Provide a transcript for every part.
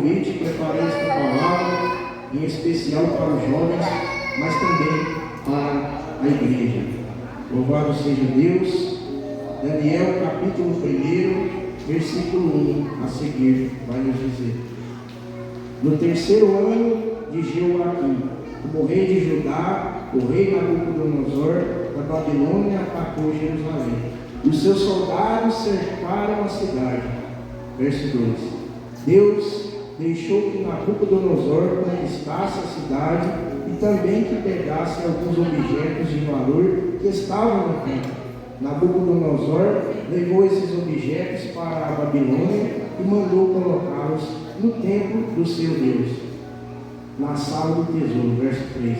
convite, preparei esta palavra, em especial para os jovens, mas também para a igreja. Louvado seja Deus. Daniel, capítulo 1, versículo 1 a seguir, vai nos dizer: no terceiro ano de Jeoaquim, como rei de Judá, o rei Nabucodonosor da Babilônia atacou Jerusalém. Os seus soldados cercaram a cidade. Verso 2: Deus deixou que Nabucodonosor conquistasse a cidade e também que pegasse alguns objetos de valor que estavam no templo. Nabucodonosor levou esses objetos para a Babilônia e mandou colocá-los no templo do seu Deus, na sala do tesouro. Verso 3: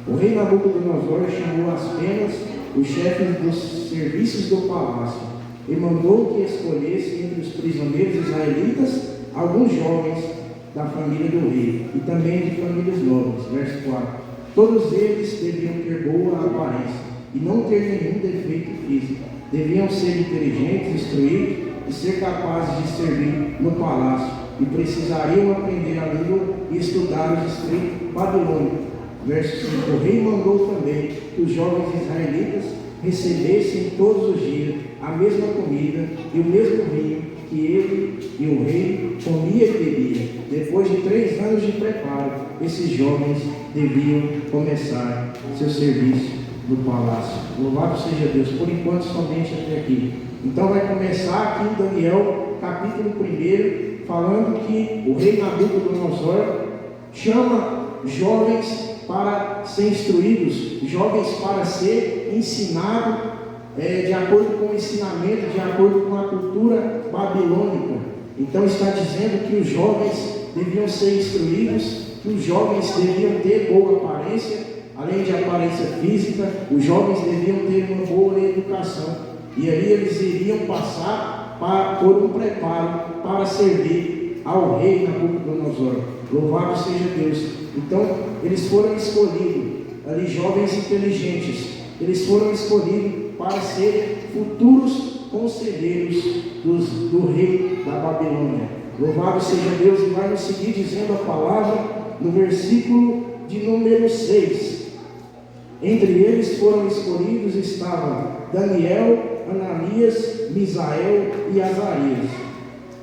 o rei Nabucodonosor chamou às penas os chefes dos serviços do palácio e mandou que escolhesse entre os prisioneiros israelitas alguns jovens da família do rei e também de famílias nobres. Verso 4: todos eles deviam ter boa aparência e não ter nenhum defeito físico. Deviam ser inteligentes, instruídos e ser capazes de servir no palácio, e precisariam aprender a língua e estudar os escritos babilônicos. Verso 5: o rei mandou também que os jovens israelitas recebessem todos os dias a mesma comida e o mesmo vinho que ele e o rei comia e bebia. Depois de 3 anos de preparo, esses jovens deviam começar seu serviço no palácio. Louvado seja Deus. Por enquanto, somente até aqui. Então vai começar aqui em Daniel, capítulo 1, falando que o rei Nabucodonosor chama jovens para ser instruídos, jovens para ser ensinado de acordo com o ensinamento, de acordo com a cultura babilônica. Então está dizendo que os jovens deviam ser instruídos, que os jovens deviam ter boa aparência, além de aparência física, os jovens deviam ter uma boa educação. E aí eles iriam passar por um preparo para servir ao rei Nabucodonosor. Louvado seja Deus. Então eles foram escolhidos, ali jovens inteligentes, eles foram escolhidos para serem futuros conselheiros do rei da Babilônia. Louvado seja Deus. E vai nos seguir dizendo a palavra no versículo de número 6. Entre eles foram escolhidos estavam Daniel, Ananias, Misael e Azarias,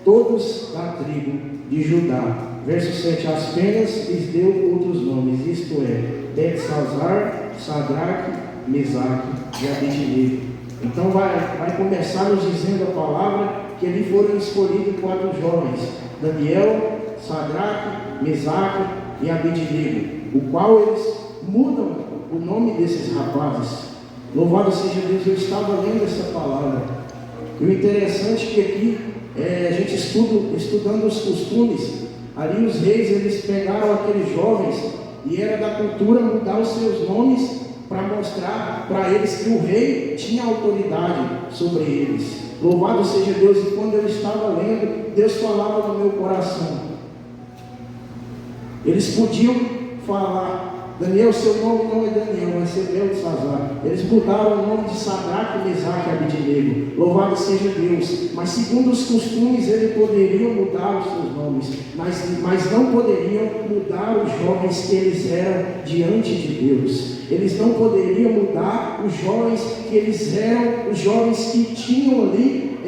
todos da tribo de Judá. Verso 7: as penas lhes deu outros nomes, isto é, Belsazar, Sadraque, Mesaque e Abednego. Então vai começar nos dizendo a palavra que ali foram escolhidos 4 jovens: Daniel, Sadraque, Mesaque e Abednego, o qual eles mudam o nome desses rapazes. Louvado seja Deus. Eu estava lendo essa palavra, e o interessante é que aqui a gente estudando os costumes, ali os reis eles pegaram aqueles jovens e era da cultura mudar os seus nomes para mostrar para eles que o rei tinha autoridade sobre eles. Louvado seja Deus. E quando eu estava lendo, Deus falava no meu coração. Eles podiam falar: Daniel, seu nome não é Daniel, vai ser Belsazar. Eles mudaram o nome de Sadraque, Mesaque e Abednego. Louvado seja Deus. Mas segundo os costumes, eles poderiam mudar os seus nomes, mas não poderiam mudar os jovens que eles eram diante de Deus. Eles não poderiam mudar os jovens que eles eram, os jovens que tinham ali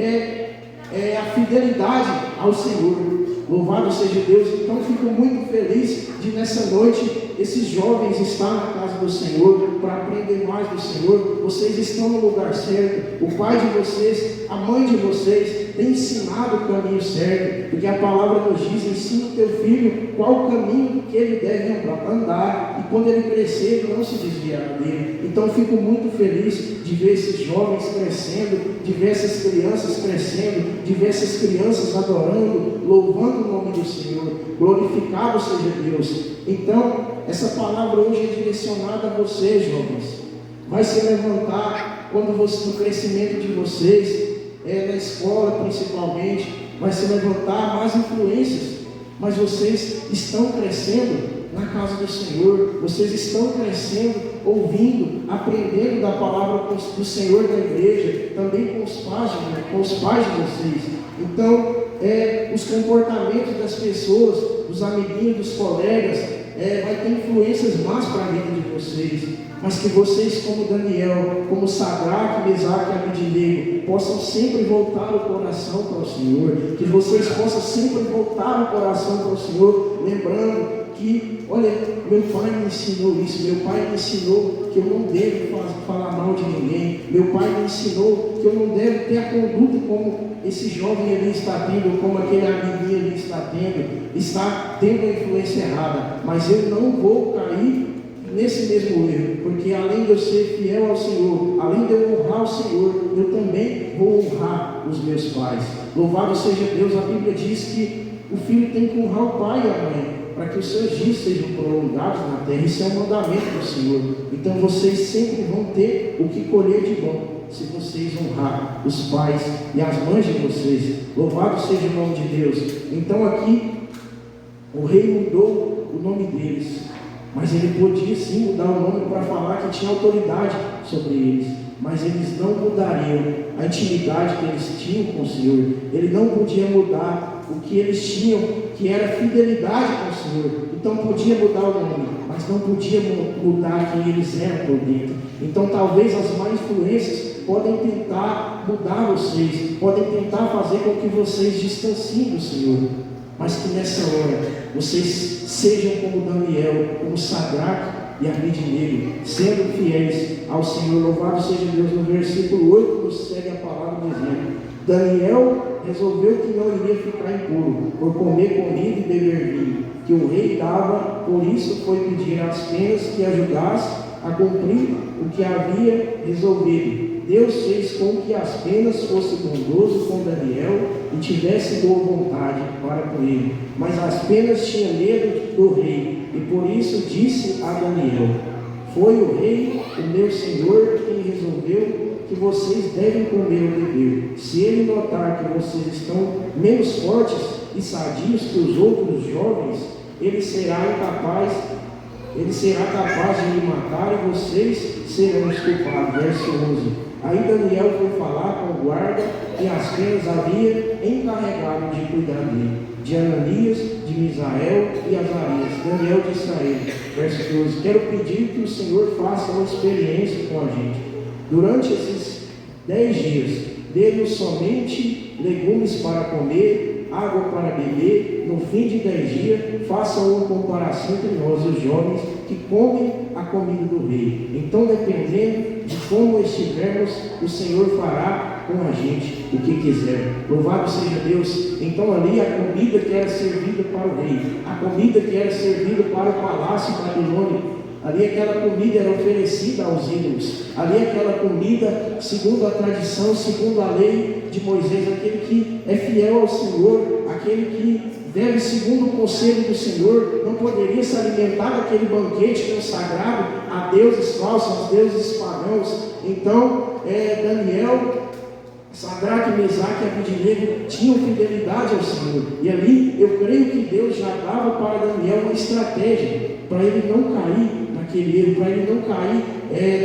a fidelidade ao Senhor. Louvado seja Deus. Então fico muito feliz de nessa noite esses jovens estar na casa do Senhor, para aprender mais do Senhor. Vocês estão no lugar certo. O pai de vocês, a mãe de vocês tem ensinado o caminho certo, porque a palavra nos diz: ensina o teu filho qual o caminho que ele deve andar, e quando ele crescer ele não se desviará dele. Então fico muito feliz de ver esses jovens crescendo, de ver essas crianças crescendo, de ver essas crianças adorando, louvando o nome do Senhor. Glorificado seja Deus. Então essa palavra hoje é direcionada a vocês, jovens. Vai se levantar quando no crescimento de vocês, na escola principalmente, vai se levantar mais influências. Mas vocês estão crescendo na casa do Senhor, vocês estão crescendo, ouvindo, aprendendo da palavra do Senhor da igreja, também com os pais de vocês. Então, os comportamentos das pessoas, dos amiguinhos, dos colegas, vai ter influências más para a vida de vocês, mas que vocês, como Daniel, como Sadraque, Mesaque e Abednego, possam sempre voltar o coração para o Senhor, que vocês possam sempre voltar o coração para o Senhor, lembrando que, olha, meu pai me ensinou isso, meu pai me ensinou que eu não devo falar mal de ninguém, meu pai me ensinou que eu não devo ter a conduta como esse jovem ali está tendo, como aquele amiguinho ali está tendo a influência errada, mas eu não vou cair nesse mesmo erro, porque além de eu ser fiel ao Senhor, além de eu honrar o Senhor, eu também vou honrar os meus pais. Louvado seja Deus, a Bíblia diz que o filho tem que honrar o pai e a mãe, para que os seus dias sejam prolongados na terra. Isso é um mandamento do Senhor. Então vocês sempre vão ter o que colher de bom, se vocês honrar os pais e as mães de vocês. Louvado seja o nome de Deus. Então aqui, o rei mudou o nome deles, mas ele podia sim mudar o nome para falar que tinha autoridade sobre eles, mas eles não mudariam a intimidade que eles tinham com o Senhor. Ele não podia mudar o que eles tinham, que era fidelidade com o Senhor. Então podia mudar o nome, mas não podia mudar quem eles eram por dentro. Então talvez as más influências podem tentar mudar vocês, podem tentar fazer com que vocês distanciem do Senhor, mas que nessa hora vocês sejam como Daniel, como Sadraque e Abednego, sendo fiéis ao Senhor. Louvado seja Deus. No versículo 8 nos segue a palavra dizendo: Daniel resolveu que não iria ficar impuro por comer comida e beber vinho, que o rei dava, por isso foi pedir às penas que ajudasse a cumprir o que havia resolvido. Deus fez com que as penas fossem bondoso com Daniel e tivesse boa vontade para com ele. Mas as penas tinham medo do rei, e por isso disse a Daniel: foi o rei, o meu senhor, quem resolveu que vocês devem comer ou beber. Se ele notar que vocês estão menos fortes e sadios que os outros jovens, ele será capaz de me matar e vocês serão os culpados. Verso 11. Aí Daniel foi falar com o guarda que as penas havia encarregado de cuidar dele, de Ananias, de Misael e Azarias. Daniel disse a ele, verso 12: quero pedir que o Senhor faça uma experiência com a gente. Durante esses 10 dias, dê-nos somente legumes para comer, água para beber. No fim de 10 dias, faça uma comparação entre nós, os jovens, que comem a comida do rei. Então, dependendo de como estivermos, o Senhor fará com a gente o que quiser. Louvado seja Deus. Então, ali a comida que era servida para o rei, a comida que era servida para o palácio babilônico, ali aquela comida era oferecida aos ídolos. Ali aquela comida, segundo a tradição, segundo a lei de Moisés, aquele que é fiel ao Senhor, aquele que deve, segundo o conselho do Senhor, não poderia se alimentar daquele banquete consagrado a deuses falsos, aos deuses pagãos. Então, Daniel, Sadraque, Mesaque e Abednego tinham fidelidade ao Senhor. E ali eu creio que Deus já dava para Daniel uma estratégia para ele não cair naquele erro, para ele não cair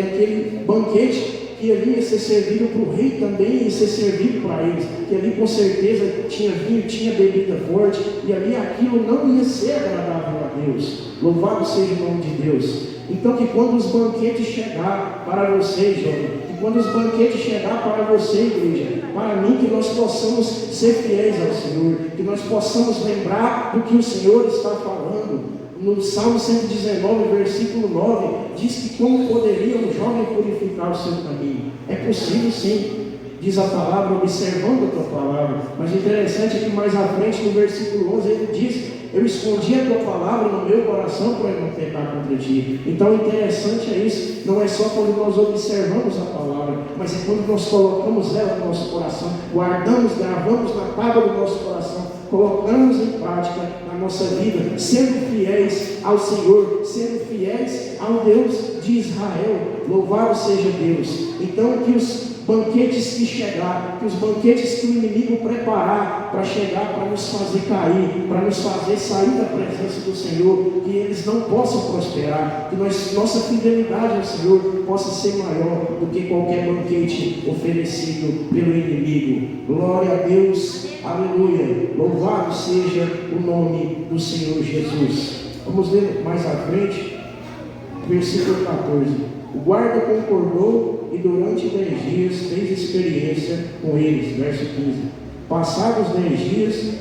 naquele banquete que ali ia ser servido para o rei, também ia ser servido para eles, que ali com certeza tinha vinho, tinha bebida forte, e ali aquilo não ia ser agradável a Deus. Louvado seja o nome de Deus. Então que quando os banquetes chegar para vocês, jovem, que quando os banquetes chegar para você, igreja, para mim, que nós possamos ser fiéis ao Senhor, que nós possamos lembrar do que o Senhor está falando. No Salmo 119, versículo 9, diz que como poderia um jovem purificar o seu caminho? É possível sim, diz a palavra, observando a tua palavra. Mas o interessante é que mais à frente, no versículo 11, ele diz: eu escondi a tua palavra no meu coração para eu não pecar contra ti. Então o interessante é isso, não é só quando nós observamos a palavra, mas é quando nós colocamos ela no nosso coração, guardamos, gravamos na tábua do nosso coração, colocamos em prática na nossa vida, sendo fiéis ao Senhor, sendo fiéis ao Deus de Israel. Louvado seja Deus. Então que os banquetes que chegar, que os banquetes que o inimigo preparar para chegar, para nos fazer cair, para nos fazer sair da presença do Senhor, que eles não possam prosperar, que nossa fidelidade ao Senhor possa ser maior do que qualquer banquete oferecido pelo inimigo. Glória a Deus. Aleluia. Louvado seja o nome do Senhor Jesus. Vamos ler mais à frente, versículo 14. O guarda concordou e durante 10 dias fez experiência com eles. Verso 15. Passados 10 dias,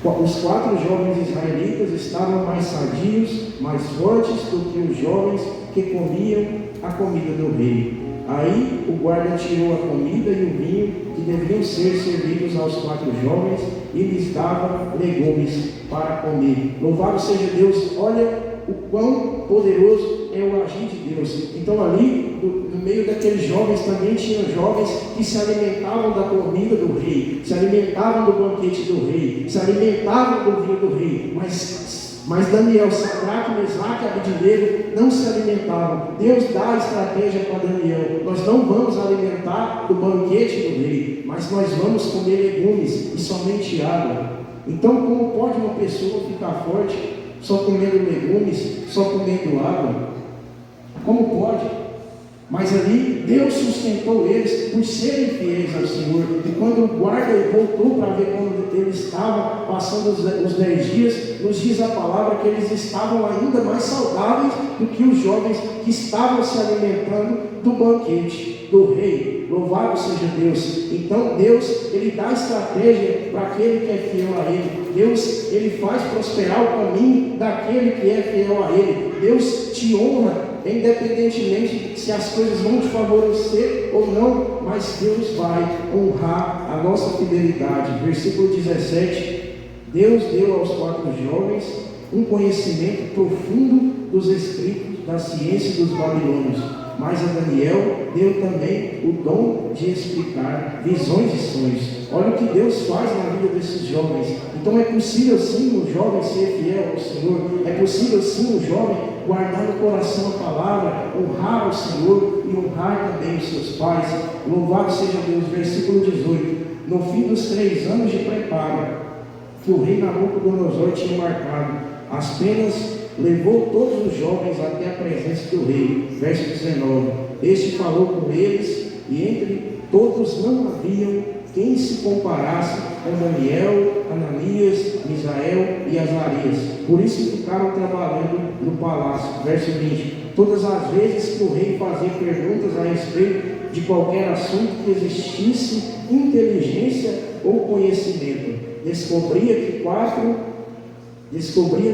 os 4 jovens israelitas estavam mais sadios, mais fortes do que os jovens que comiam a comida do rei. Aí o guarda tirou a comida e o vinho que deveriam ser servidos aos 4 jovens e lhes dava legumes para comer. Louvado seja Deus. Olha o quão poderoso é o agir de Deus. Então ali, no meio daqueles jovens, também tinha jovens que se alimentavam da comida do rei, se alimentavam do banquete do rei, se alimentavam do vinho do rei, mas Daniel, Sadraque, Mesaque e Abednego não se alimentavam. Deus dá a estratégia para Daniel: nós não vamos alimentar do banquete do rei, mas nós vamos comer legumes e somente água. Então, como pode uma pessoa ficar forte só comendo legumes, só comendo água? Como pode? Mas ali Deus sustentou eles por serem fiéis ao Senhor. E quando o guarda voltou para ver como ele estava passando os 10 dias, nos diz a palavra que eles estavam ainda mais saudáveis do que os jovens que estavam se alimentando do banquete do rei. Louvado seja Deus. Então Deus, Ele dá estratégia para aquele que é fiel a Ele. Deus, Ele faz prosperar o caminho daquele que é fiel a Ele. Deus te honra, independentemente se as coisas vão te favorecer ou não, mas Deus vai honrar a nossa fidelidade. Versículo 17. Deus deu aos 4 jovens um conhecimento profundo dos escritos, da ciência dos babilônios, mas a Daniel deu também o dom de explicar visões e sonhos. Olha o que Deus faz na vida desses jovens. Então é possível sim um jovem ser fiel ao Senhor, é possível sim um jovem guardar no coração a palavra, honrar o Senhor e honrar também os seus pais. Louvado seja Deus. Versículo 18. No fim dos 3 anos de preparo que o rei Nabucodonosor tinha marcado, as penas levou todos os jovens até a presença do rei. Verso 19. Este falou com eles, e entre todos não haviam quem se comparasse com Daniel, Ananias, Misael e Azarias. Por isso ficaram trabalhando no palácio. Verso 20. Todas as vezes que o rei fazia perguntas a respeito de qualquer assunto que existisse inteligência ou conhecimento, descobria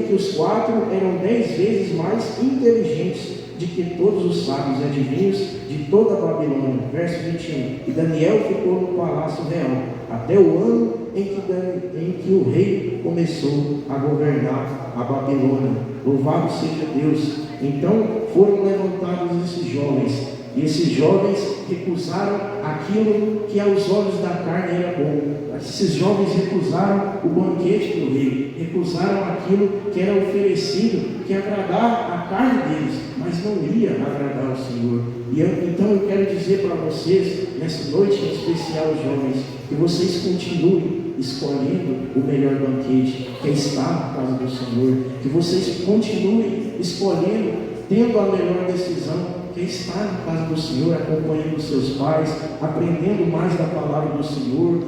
que os 4 eram 10 vezes mais inteligentes de que todos os sábios e adivinhos de toda a Babilônia. Verso 21. E Daniel ficou no palácio real até o ano em que o rei começou a governar a Babilônia. Louvado seja Deus. Então foram levantados esses jovens, e esses jovens recusaram aquilo que aos olhos da carne era bom. Esses jovens recusaram o banquete do rei, recusaram aquilo que era oferecido, que ia agradar a carne deles, mas não ia agradar ao Senhor. Então eu quero dizer para vocês, nessa noite em especial, jovens, que vocês continuem escolhendo o melhor banquete, que é estar na casa do Senhor, que vocês continuem escolhendo, tendo a melhor decisão, que é estar na casa do Senhor, acompanhando os seus pais, aprendendo mais da palavra do Senhor,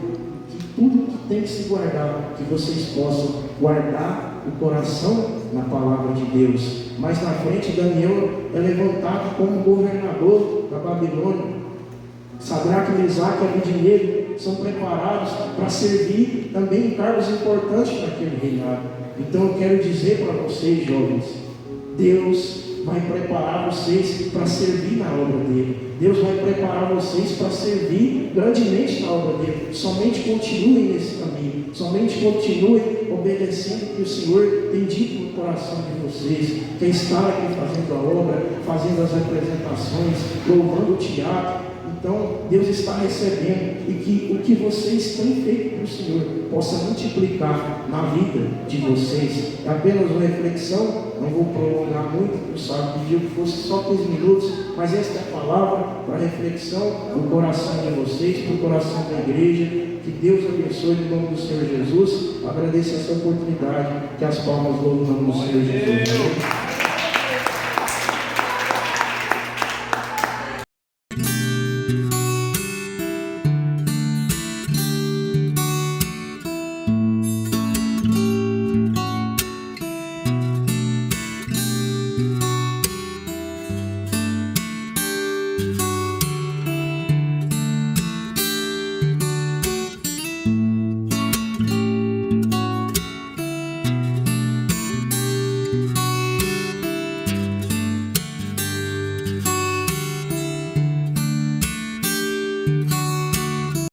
que tudo que tem que se guardar, que vocês possam guardar o coração na palavra de Deus. Mais na frente, Daniel é levantado como governador da Babilônia. Sadraque, Mesaque e Abednego são preparados para servir também em cargos importantes naquele reinado. Então eu quero dizer para vocês, jovens, Deus vai preparar vocês para servir na obra dele. Deus vai preparar vocês para servir grandemente na obra dele. Somente continuem nesse caminho, somente continuem obedecendo o que o Senhor tem dito no coração de vocês, que é estar aqui fazendo a obra, fazendo as apresentações, louvando o teatro. Então Deus está recebendo, e que o que vocês têm feito para o Senhor possa multiplicar na vida de vocês. É apenas uma reflexão, não vou prolongar muito, o sábado pediu que fosse só 15 minutos, mas esta é a palavra para reflexão no coração de vocês, para o coração da igreja. Que Deus abençoe em nome do Senhor Jesus. Agradeço essa oportunidade, que as palmas louvam o nome do Senhor Jesus.